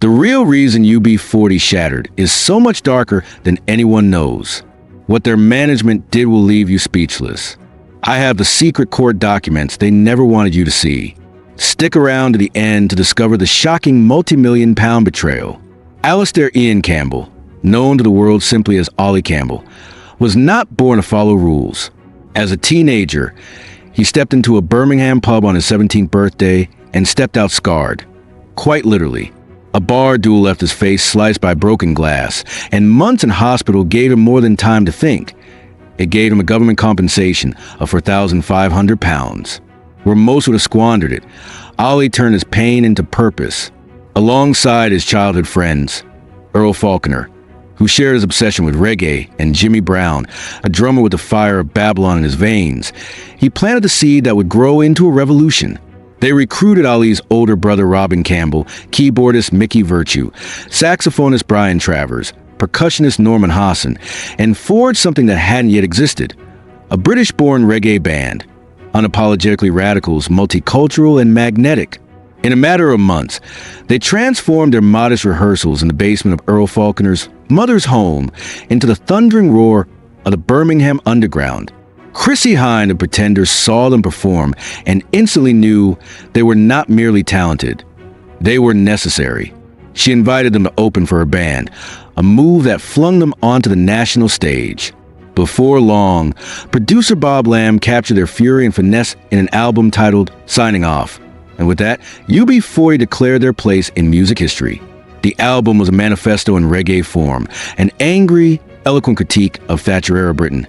The real reason UB40 shattered is so much darker than anyone knows. What their management did will leave you speechless. I have the secret court documents they never wanted you to see. Stick around to the end to discover the shocking multi-million-pound betrayal. Alistair Ian Campbell, known to the world simply as Ollie Campbell, was not born to follow rules. As a teenager, he stepped into a Birmingham pub on his 17th birthday and stepped out scarred. Quite literally. A bar duel left his face sliced by broken glass, and months in hospital gave him more than time to think. It gave him a government compensation of £4,500. Where most would have squandered it, Ollie turned his pain into purpose. Alongside his childhood friends, Earl Falconer, who shared his obsession with reggae, and Jimmy Brown, a drummer with the fire of Babylon in his veins, he planted the seed that would grow into a revolution. They recruited Ollie's older brother Robin Campbell, keyboardist Mickey Virtue, saxophonist Brian Travers, percussionist Norman Hassan, and forged something that hadn't yet existed: a British-born reggae band, unapologetically radicals, multicultural, and magnetic. In a matter of months, they transformed their modest rehearsals in the basement of Earl Falconer's mother's home into the thundering roar of the Birmingham Underground. Chrissy Hine of Pretenders saw them perform and instantly knew they were not merely talented. They were necessary. She invited them to open for her band, a move that flung them onto the national stage. Before long, producer Bob Lamb captured their fury and finesse in an album titled Signing Off. And with that, UB40 declared their place in music history. The album was a manifesto in reggae form, an angry, eloquent critique of Thatcher-era Britain.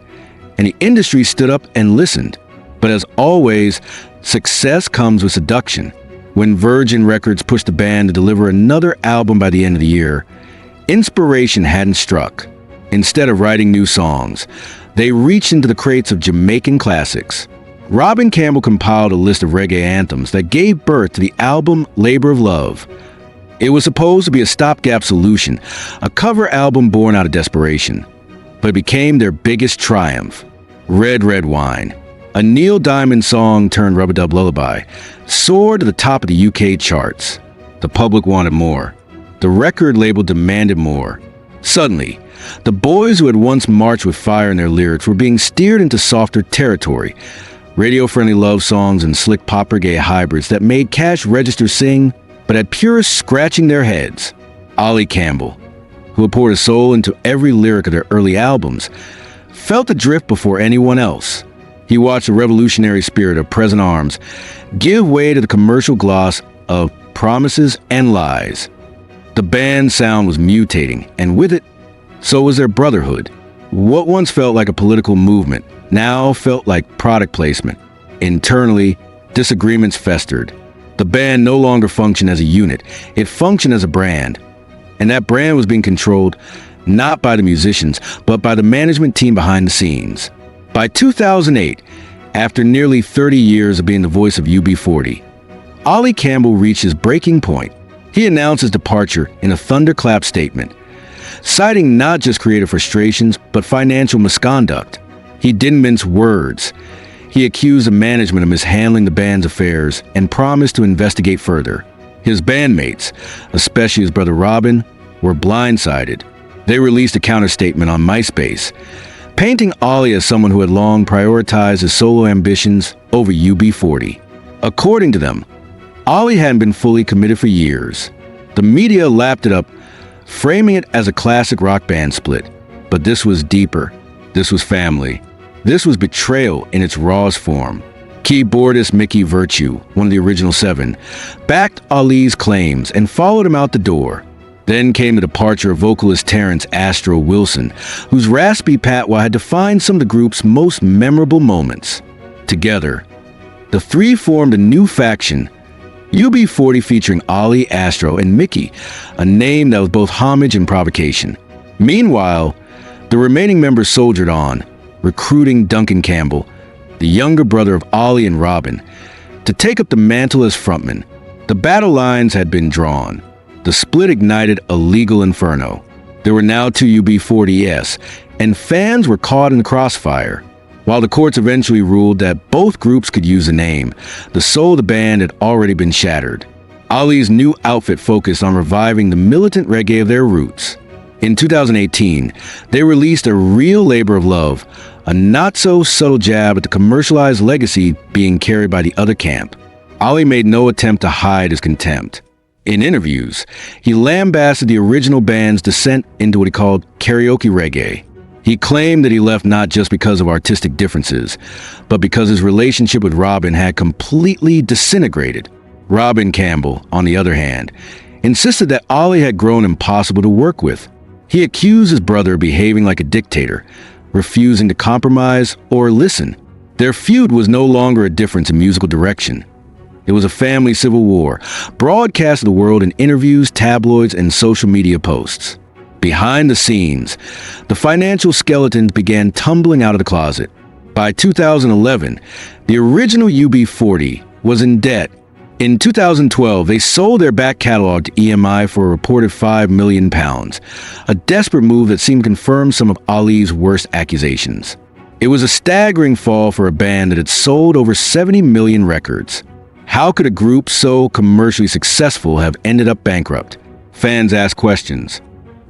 And the industry stood up and listened. But as always, success comes with seduction. When Virgin Records pushed the band to deliver another album by the end of the year, inspiration hadn't struck. Instead of writing new songs, they reached into the crates of Jamaican classics. Robin Campbell compiled a list of reggae anthems that gave birth to the album Labor of Love. It was supposed to be a stopgap solution, a cover album born out of desperation. But it became their biggest triumph. Red Red Wine, a Neil Diamond song turned rub-a-dub lullaby, soared to the top of the UK charts. The public wanted more. The record label demanded more. Suddenly, the boys who had once marched with fire in their lyrics were being steered into softer territory. Radio-friendly love songs and slick pop reggae hybrids that made cash registers sing, but had purists scratching their heads. Ollie Campbell, who had poured his soul into every lyric of their early albums, felt the drift before anyone else. He watched the revolutionary spirit of Present Arms give way to the commercial gloss of promises and lies. The band's sound was mutating, and with it, so was their brotherhood. What once felt like a political movement now felt like product placement. Internally, disagreements festered. The band no longer functioned as a unit, it functioned as a brand. And that brand was being controlled not by the musicians, but by the management team behind the scenes. By 2008, after nearly 30 years of being the voice of UB40, Ollie Campbell reached his breaking point. He announced his departure in a thunderclap statement, citing not just creative frustrations, but financial misconduct. He didn't mince words. He accused the management of mishandling the band's affairs and promised to investigate further. His bandmates, especially his brother Robin, were blindsided. They released a counter-statement on MySpace, painting Ollie as someone who had long prioritized his solo ambitions over UB40. According to them, Ollie hadn't been fully committed for years. The media lapped it up, framing it as a classic rock band split. But this was deeper. This was family. This was betrayal in its rawest form. Keyboardist Mickey Virtue, one of the original seven, backed Ollie's claims and followed him out the door. Then came the departure of vocalist Terrence Astro Wilson, whose raspy patois had defined some of the group's most memorable moments. Together, the three formed a new faction, UB40, featuring Ollie, Astro, and Mickey, a name that was both homage and provocation. Meanwhile, the remaining members soldiered on, recruiting Duncan Campbell, the younger brother of Ollie and Robin, to take up the mantle as frontman. The battle lines had been drawn. The split ignited a legal inferno. There were now two UB40s, and fans were caught in the crossfire. While the courts eventually ruled that both groups could use the name, the soul of the band had already been shattered. Ali's new outfit focused on reviving the militant reggae of their roots. In 2018, they released a real labor of love, a not-so-subtle jab at the commercialized legacy being carried by the other camp. Ali made no attempt to hide his contempt. In interviews, he lambasted the original band's descent into what he called karaoke reggae. He claimed that he left not just because of artistic differences, but because his relationship with Robin had completely disintegrated. Robin Campbell, on the other hand, insisted that Ali had grown impossible to work with. He accused his brother of behaving like a dictator, refusing to compromise or listen. Their feud was no longer a difference in musical direction. It was a family civil war, broadcast to the world in interviews, tabloids, and social media posts. Behind the scenes, the financial skeletons began tumbling out of the closet. By 2011, the original UB40 was in debt. In 2012, they sold their back catalog to EMI for a reported £5 million, a desperate move that seemed to confirm some of Ali's worst accusations. It was a staggering fall for a band that had sold over 70 million records. How could a group so commercially successful have ended up bankrupt? Fans asked questions.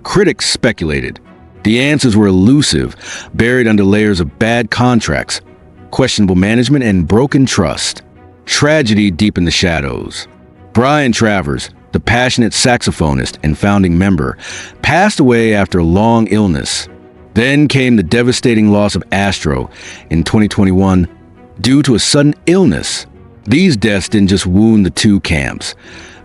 Critics speculated. The answers were elusive, buried under layers of bad contracts, questionable management, and broken trust. Tragedy deepened the shadows. Brian Travers, the passionate saxophonist and founding member, passed away after a long illness. Then came the devastating loss of Astro in 2021 due to a sudden illness. These deaths didn't just wound the two camps.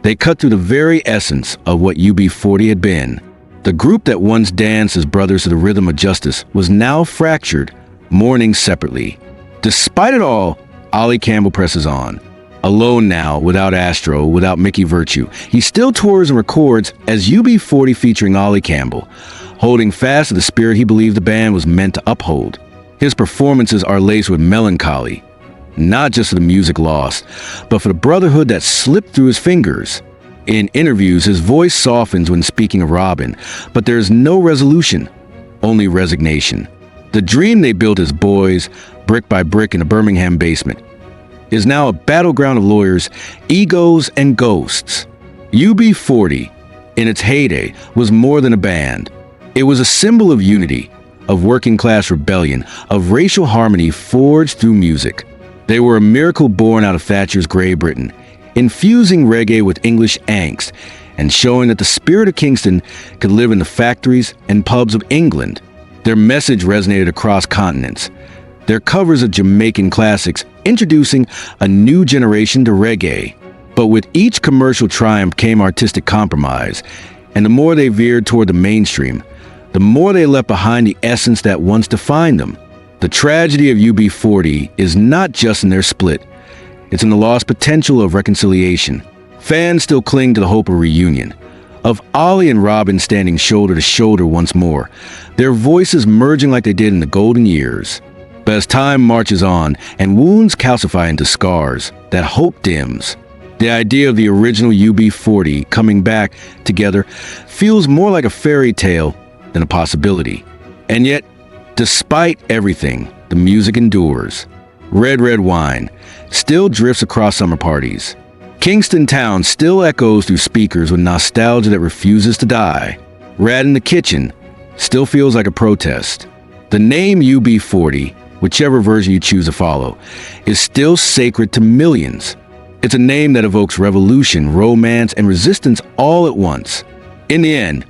They cut through the very essence of what UB40 had been. The group that once danced as brothers to the rhythm of justice was now fractured, mourning separately. Despite it all, Ali Campbell presses on. Alone now, without Astro, without Mickey Virtue, he still tours and records as UB40 featuring Ali Campbell, holding fast to the spirit he believed the band was meant to uphold. His performances are laced with melancholy, not just for the music lost, but for the brotherhood that slipped through his fingers. In interviews, his voice softens when speaking of Robin, but there is no resolution, only resignation. The dream they built as boys, brick by brick in a Birmingham basement, is now a battleground of lawyers, egos, and ghosts. UB40, in its heyday, was more than a band. It was a symbol of unity, of working-class rebellion, of racial harmony forged through music. They were a miracle born out of Thatcher's Grey Britain, infusing reggae with English angst and showing that the spirit of Kingston could live in the factories and pubs of England. Their message resonated across continents. Their covers of Jamaican classics introducing a new generation to reggae. But with each commercial triumph came artistic compromise, and the more they veered toward the mainstream, the more they left behind the essence that once defined them. The tragedy of UB40 is not just in their split, it's in the lost potential of reconciliation. Fans still cling to the hope of reunion, of Ali and Robin standing shoulder to shoulder once more, their voices merging like they did in the golden years. But as time marches on and wounds calcify into scars, that hope dims. The idea of the original UB40 coming back together feels more like a fairy tale than a possibility. And yet, despite everything, the music endures. Red, Red Wine still drifts across summer parties. Kingston Town still echoes through speakers with nostalgia that refuses to die. Rat in the Kitchen still feels like a protest. The name UB40, whichever version you choose to follow, is still sacred to millions. It's a name that evokes revolution, romance, and resistance all at once. In the end,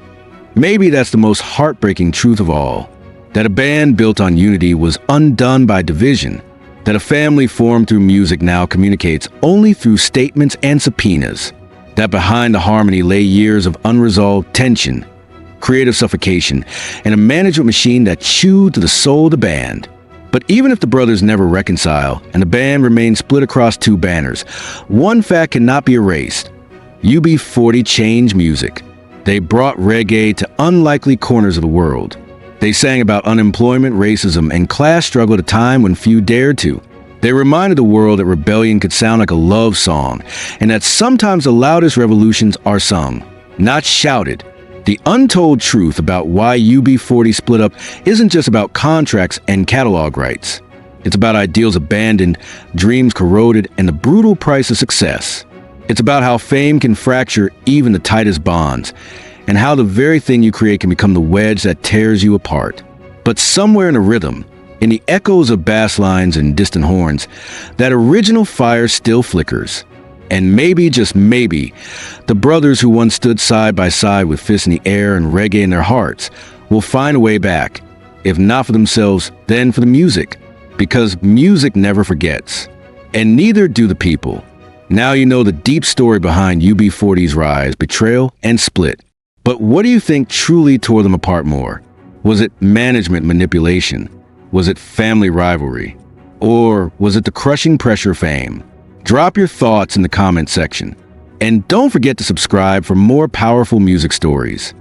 maybe that's the most heartbreaking truth of all, that a band built on unity was undone by division, that a family formed through music now communicates only through statements and subpoenas, that behind the harmony lay years of unresolved tension, creative suffocation, and a management machine that chewed to the soul of the band. But even if the brothers never reconcile and the band remains split across two banners, one fact cannot be erased. UB40 changed music. They brought reggae to unlikely corners of the world. They sang about unemployment, racism, and class struggle at a time when few dared to. They reminded the world that rebellion could sound like a love song, and that sometimes the loudest revolutions are sung, not shouted. The untold truth about why UB40 split up isn't just about contracts and catalog rights. It's about ideals abandoned, dreams corroded, and the brutal price of success. It's about how fame can fracture even the tightest bonds, and how the very thing you create can become the wedge that tears you apart. But somewhere in the rhythm, in the echoes of bass lines and distant horns, that original fire still flickers. And maybe, just maybe, the brothers who once stood side by side with fists in the air and reggae in their hearts will find a way back, if not for themselves, then for the music. Because music never forgets. And neither do the people. Now you know the deep story behind UB40's rise, betrayal, and split. But what do you think truly tore them apart more? Was it management manipulation? Was it family rivalry? Or was it the crushing pressure of fame? Drop your thoughts in the comment section. And don't forget to subscribe for more powerful music stories.